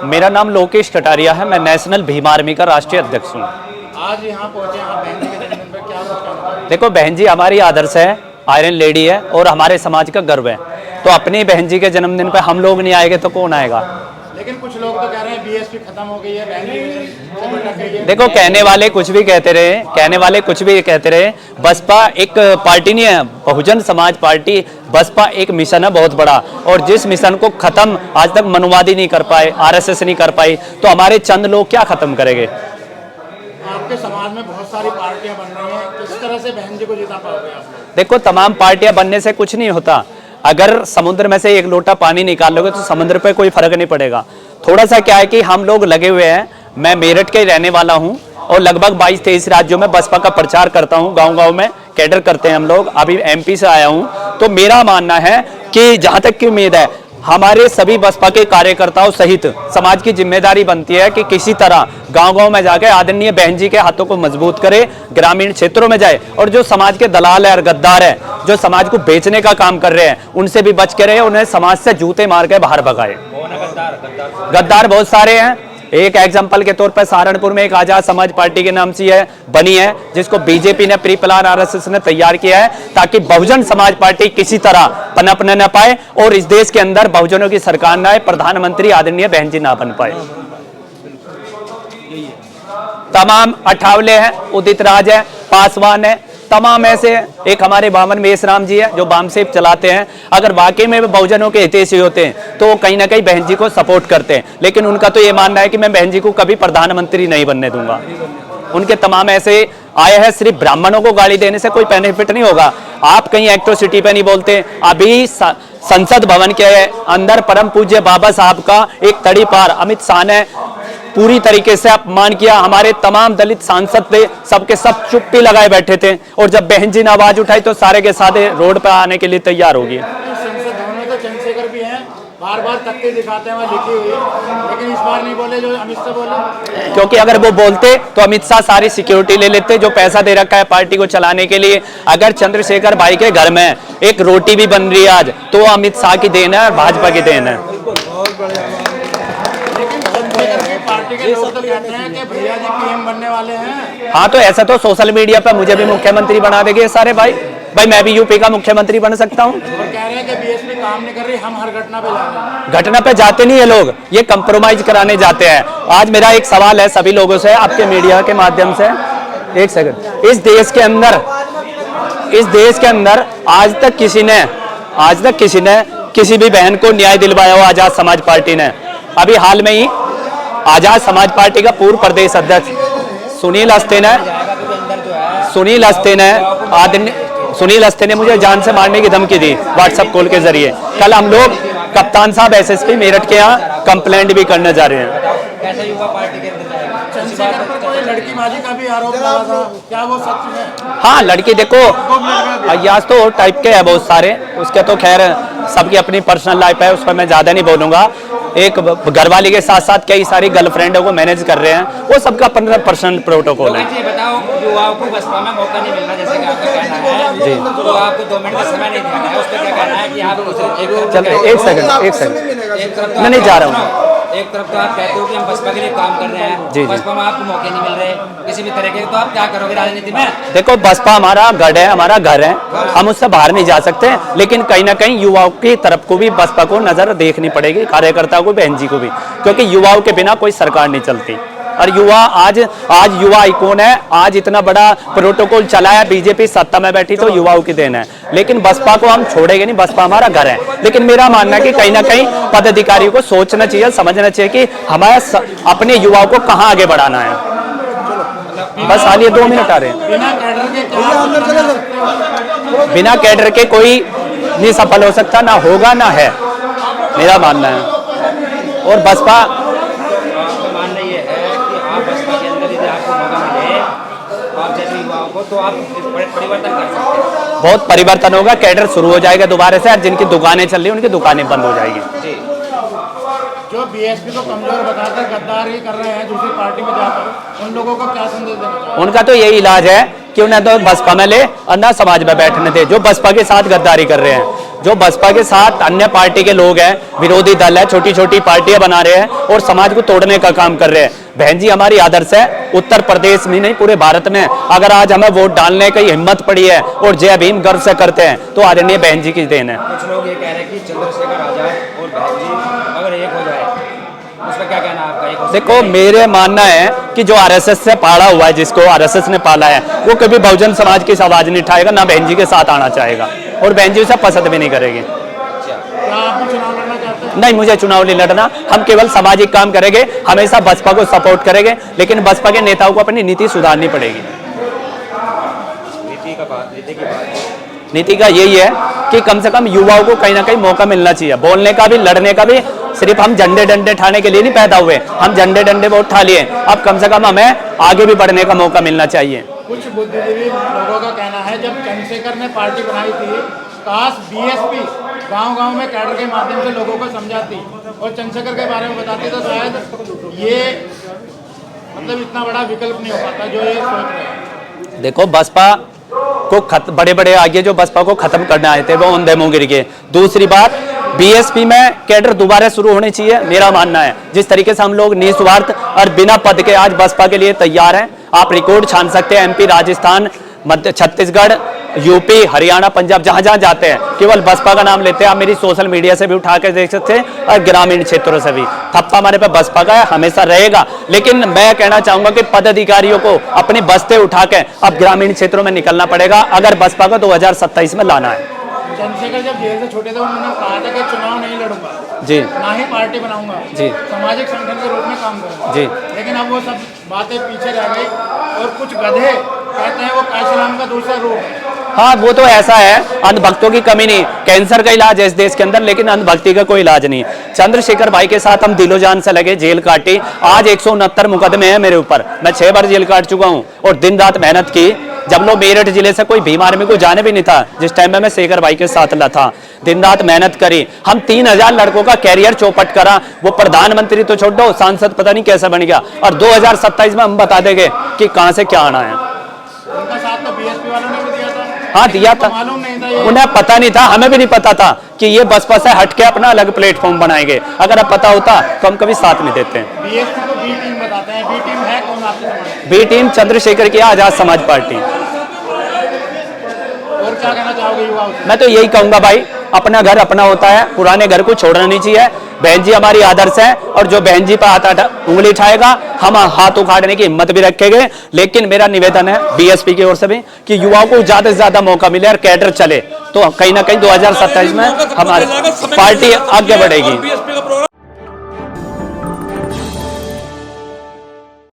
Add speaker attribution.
Speaker 1: मेरा नाम लोकेश कटारिया है। मैं नेशनल भीम आर्मी का राष्ट्रीय अध्यक्ष हूँ।
Speaker 2: आज यहाँ पहुँचे हैं बहन जी के जन्मदिन पर, क्या कुछ कहना है?
Speaker 1: देखो, बहन जी हमारी आदर्श है, आयरन लेडी है और हमारे समाज का गर्व है। तो अपनी बहन जी के जन्मदिन पर हम लोग नहीं आएंगे तो कौन आएगा?
Speaker 2: लेकिन कुछ लोग तो कह रहे हैं बीएसपी खत्म हो गई है, बहन जी से भटक गई है।
Speaker 1: देखो, कहने वाले कुछ भी कहते रहे, कहने वाले कुछ भी कहते रहे। बसपा एक पार्टी नहीं है, बहुजन समाज पार्टी। बसपा एक मिशन है बहुत बड़ा, और जिस मिशन को खत्म आज तक मनुवादी नहीं कर पाए, आरएसएस नहीं कर पाई, तो हमारे चंद लोग क्या खत्म करेंगे?
Speaker 2: आपके समाज में बहुत सारी पार्टियां बन रही हैं, किस तरह से बहन जी को जिता पाओगे आप लोग?
Speaker 1: देखो, तमाम पार्टियां बनने से कुछ नहीं होता। अगर समुद्र में से एक लोटा पानी निकाल लोगे तो समुद्र पे कोई फर्क नहीं पड़ेगा। थोड़ा सा क्या है कि हम लोग लगे हुए हैं। मैं मेरठ के रहने वाला हूं और लगभग 22-23 राज्यों में बसपा का प्रचार करता हूं। गांव-गांव में कैडर करते हैं हम लोग। अभी एमपी से आया हूं, तो मेरा मानना है कि जहां तक की उम्मीद है, हमारे सभी बसपा के कार्यकर्ताओं सहित समाज की जिम्मेदारी बनती है कि किसी तरह गांव-गांव में जाकर आदरणीय बहन जी के हाथों को मजबूत करे, ग्रामीण क्षेत्रों में जाए, और जो समाज के दलाल है और गद्दार है, जो समाज को बेचने का काम कर रहे हैं, उनसे भी बच के रहे, उन्हें समाज से जूते मार के बाहर भगाए। गद्दार बहुत सारे हैं। एक एग्जाम्पल के तौर पर सहारनपुर में एक आजाद समाज पार्टी के नाम से है बनी है, जिसको बीजेपी ने प्री प्लान आरएसएस ने तैयार किया है, ताकि बहुजन समाज पार्टी किसी तरह पनपने न पाए और इस देश के अंदर बहुजनों की सरकार न आए, प्रधानमंत्री आदरणीय बहन जी ना बन पाए। तमाम अठावले हैं, उदित राज है, पासवान है, तमाम ऐसे। एक हमारे बामन मेसराम जी है जो बामसेप चलाते हैं। अगर वाकई में बहुजनों के हितैषी होते हैं तो वो कहीं ना कहीं बहन जी को सपोर्ट करते हैं, लेकिन उनका तो ये मानना है कि मैं बहन जी को कभी प्रधानमंत्री नहीं बनने दूंगा। उनके तमाम ऐसे आए हैं। सिर्फ ब्राह्मणों को गाली देने से कोई बेनिफिट नहीं होगा। आप कहीं एट्रोसिटी पे नहीं बोलते। अभी संसद भवन के अंदर परम पूज्य बाबा साहब का एक तड़ी पार अमित शाह ने पूरी तरीके से अपमान किया। हमारे तमाम दलित सांसद थे, सबके सब चुप्पी लगाए बैठे थे, और जब बहन जी ने आवाज उठाई तो सारे के सारे रोड पर आने के लिए तैयार हो गए।
Speaker 2: संसद भवन में तो चंद्रशेखर भी हैं, बार बार तख्ते दिखाते हैं वहाँ लिखी हुई, लेकिन इस बार नहीं बोले जो अमित शाह बोले।
Speaker 1: क्योंकि अगर वो बोलते तो अमित शाह सारी सिक्योरिटी ले लेते, जो पैसा दे रखा है पार्टी को चलाने के लिए। अगर चंद्रशेखर भाई के घर में एक रोटी भी बन रही है आज, तो अमित शाह की देन है और भाजपा की देन है।
Speaker 2: पार्टी के लोग तो कहते हैं कि भैया जी पीएम बनने वाले हैं।
Speaker 1: हाँ, तो ऐसा तो सोशल मीडिया पर मुझे भी मुख्यमंत्री बना देंगे सारे भाई। मैं भी यूपी का मुख्यमंत्री बन सकता हूँ।
Speaker 2: और कह रहे हैं कि बीएसपी काम नहीं कर रही, हम हर घटना पे जा रहे हैं।
Speaker 1: घटना पे जाते नहीं है लोग, ये कंप्रोमाइज कराने जाते हैं। आज मेरा एक सवाल है सभी लोगों से, आपके मीडिया के माध्यम से। एक सेकंड। इस देश के अंदर आज तक किसी ने किसी भी बहन को न्याय दिलवाया हो आजाद समाज पार्टी ने? अभी हाल में ही आजाद समाज पार्टी का पूर्व प्रदेश अध्यक्ष सुनील अस्ते ने मुझे जान से मारने की धमकी दी व्हाट्सएप कॉल के जरिए। कल हम लोग कप्तान साहब एसएसपी मेरठ के यहाँ कंप्लेंट भी करने जा रहे हैं।
Speaker 2: चंद्रशेखर पर कोई लड़कीबाजी का भी आरोप लगा था, क्या वो सच है?
Speaker 1: हाँ, लड़की देखो, अयाज तो टाइप के है बहुत सारे, उसके तो खैर सबकी अपनी पर्सनल लाइफ है, उस पर मैं ज्यादा नहीं बोलूंगा। एक घरवाली के साथ साथ कई सारी गर्लफ्रेंडों को मैनेज कर रहे हैं, वो सबका अपना पर्सनल प्रोटोकॉल है।
Speaker 3: बताओ, युवाओं को बसपा में मौका नहीं मिल रहा, जैसे कि आपका कहना है जी, तो आपको 2 मिनट का समय नहीं दिया है, उस पर क्या कहना है कि आप
Speaker 1: चलो एक सेकंड मैं नहीं जा रहा हूँ।
Speaker 3: एक तरफ तो आप कहते हो कि हम बसपा के लिए काम कर रहे हैं,
Speaker 1: जी,
Speaker 3: बसपा में आपको मौके नहीं मिल रहे किसी भी तरह के, तो आप क्या करोगे राजनीति में?
Speaker 1: देखो, बसपा हमारा गढ़ है, हमारा घर है, हम उससे बाहर नहीं जा सकते, लेकिन कहीं ना कहीं युवाओं की तरफ को भी बसपा को नजर देखनी पड़ेगी, कार्यकर्ताओं को, बहन जी को भी, क्योंकि युवाओं के बिना कोई सरकार नहीं चलती। और युवा आज युवा आइकॉन है। आज इतना बड़ा प्रोटोकॉल चला है, बीजेपी सत्ता में बैठी तो युवाओं की देन है, लेकिन बसपा को हम छोड़ेंगे नहीं, बसपा हमारा घर है। लेकिन मेरा मानना है कि कहीं ना कहीं पदाधिकारियों को सोचना चाहिए, समझना चाहिए कि हमारा अपने युवाओं को कहाँ आगे बढ़ाना है। बस हाल ये 2 मिनट आ रहे हैं। बिना कैडर के कोई नहीं सफल हो सकता, ना होगा ना है, मेरा मानना है। और बसपा
Speaker 3: तो आप परिवर्तन कर सकते हैं,
Speaker 1: बहुत परिवर्तन होगा, कैडर शुरू हो जाएगा दोबारा से, और जिनकी दुकानें चल रही हैं उनकी दुकानें बंद हो जाएगी।
Speaker 2: जो बीएसपी को कमजोर बताकर गद्दारी कर रहे हैं दूसरी पार्टी में जाकर, उन लोगों को क्या संदेश देना चाहिए?
Speaker 1: उनका तो यही इलाज है कि उन्हें तो बसपा में ले और ना समाज में बैठने दे, जो बसपा के साथ गद्दारी कर रहे हैं। जो बसपा के साथ अन्य पार्टी के लोग हैं, विरोधी दल है, छोटी छोटी पार्टियां बना रहे हैं और समाज को तोड़ने का काम कर रहे हैं। बहन जी हमारी आदर्श है, उत्तर प्रदेश में नहीं पूरे भारत में अगर आज हमें वोट डालने की हिम्मत पड़ी है और जय भीम गर्व से करते हैं तो आदरणीय बहन जी की देन है।
Speaker 3: कुछ लोग ये कह रहे हैं कि चंद्रशेखर आजाद और बहन जी अगर एक हो जाए, उस पर क्या कहना है आपका? एक हो
Speaker 1: देखो मेरे मानना है कि जो आरएसएस से पाला हुआ है, जिसको आरएसएस ने पाला है, वो कभी बहुजन समाज की आवाज नहीं उठाएगा, ना बहन जी के साथ आना चाहेगा और बहन जी उसे पसंद भी नहीं करेगी।
Speaker 2: क्या आप भी चुनाव लड़ना चाहते हैं?
Speaker 1: नहीं, मुझे चुनाव नहीं लड़ना, हम केवल सामाजिक काम करेंगे, हमेशा बसपा को सपोर्ट करेंगे, लेकिन बसपा के नेताओं को अपनी नीति सुधारनी पड़ेगी।
Speaker 3: नीति की बात,
Speaker 1: नीति का यही है कि कम से कम युवाओं को कहीं ना कहीं मौका मिलना चाहिए, बोलने का भी, लड़ने का भी। सिर्फ हम झंडे डंडे ठाने के लिए नहीं पैदा हुए, हम झंडे डंडे बहुत उठा लिए, अब कम से कम हमें आगे भी बढ़ने का मौका मिलना चाहिए।
Speaker 2: कुछ बुद्धिजीवी लोगों का कहना है जब चंद्रशेखर ने पार्टी बनाई थी, काश बीएसपी गांव-गांव में कैडर के माध्यम से लोगों को समझाती और चंद्रशेखर के बारे में बताती तो शायद ये मतलब इतना बड़ा विकल्प नहीं हो पाता जो ये सोच रहे हैं।
Speaker 1: देखो बसपा को बड़े बड़े आगे जो बसपा को खत्म करने आए थे वो अंधे मुंह गिर गए। दूसरी बात, बीएसपी में कैडर दोबारा शुरू होनी चाहिए, मेरा मानना है। जिस तरीके से हम लोग निस्वार्थ और बिना पद के आज बसपा के लिए तैयार हैं, आप रिकॉर्ड छान सकते हैं, एमपी, राजस्थान, मध्य छत्तीसगढ़, यूपी, हरियाणा, पंजाब, जहां जहां जाते हैं केवल बसपा का नाम लेते हैं। आप मेरी सोशल मीडिया से भी उठा के देख सकते हैं और ग्रामीण क्षेत्रों से भी थप्पा हमारे पे बसपा का है, हमेशा रहेगा। लेकिन मैं कहना चाहूंगा कि पदाधिकारियों को अपने बस्ते उठा के अब ग्रामीण क्षेत्रों में निकलना पड़ेगा अगर बसपा को 2027 में लाना है।
Speaker 2: चंद्रशेखर जब जेल से छोटे थे उन्होंने कहा था कि चुनाव नहीं लड़ूंगा
Speaker 1: जी,
Speaker 2: ना ही पार्टी बनाऊंगा
Speaker 1: जी,
Speaker 2: सामाजिक संगठन के रूप में काम करूंगा
Speaker 1: जी।
Speaker 2: लेकिन अब वो सब बातें पीछे रह गई और कुछ गधे कहते हैं वो काशीराम का दूसरा रूप है।
Speaker 1: हाँ, वो तो ऐसा है, अंधभक्तों की कमी नहीं, कैंसर का इलाज है इस देश के अंदर, लेकिन अंधभक्ति का कोई इलाज नहीं। चंद्रशेखर भाई के साथ हम दिलो जान से लगे, जेल काटी, आज 169 मुकदमे हैं मेरे ऊपर, मैं 6 बार जेल काट चुका हूँ और दिन रात मेहनत की। जब लोग मेरठ जिले से कोई भीम आर्मी को जाने भी नहीं था, जिस टाइम में मैं शेखर भाई के साथ था, दिन रात मेहनत करी, हम 3000 लड़कों का कैरियर चौपट करा। वो प्रधानमंत्री तो छोड़ दो, सांसद पता नहीं कैसे बन गया, और 2027 में हम बता देंगे कि कहां से क्या आना है।
Speaker 2: उनका साथ तो बीएसपी वालों ने भी दिया था।
Speaker 1: हाँ, दिया था,
Speaker 2: मालूम नहीं था ये।
Speaker 1: उन्हें पता नहीं था, हमें भी नहीं पता था कि ये बसपा से हटके अपना अलग प्लेटफॉर्म बनाएंगे। अगर अब पता होता तो हम कभी साथ नहीं देते।
Speaker 2: बीएसपी को बी टीम बताते हैं, बी टीम है कौन आपके समाज?
Speaker 1: बी टीम चंद्रशेखर की आजाद समाज पार्टी।
Speaker 2: और क्या कहना चाहोगे युवाओं से?
Speaker 1: मैं तो यही कहूंगा भाई, अपना घर अपना होता है, पुराने घर को छोड़ना नहीं चाहिए। बहन जी हमारी आदर्श है और जो बहन जी पर उंगली उठाएगा हम हाथ उखाड़ने की हिम्मत भी रखेंगे। लेकिन मेरा निवेदन है बीएसपी की ओर से भी कि युवाओं को ज्यादा से ज्यादा मौका मिले और कैडर चले, तो कहीं ना कहीं 2027 में हमारी पार्टी आगे बढ़ेगी।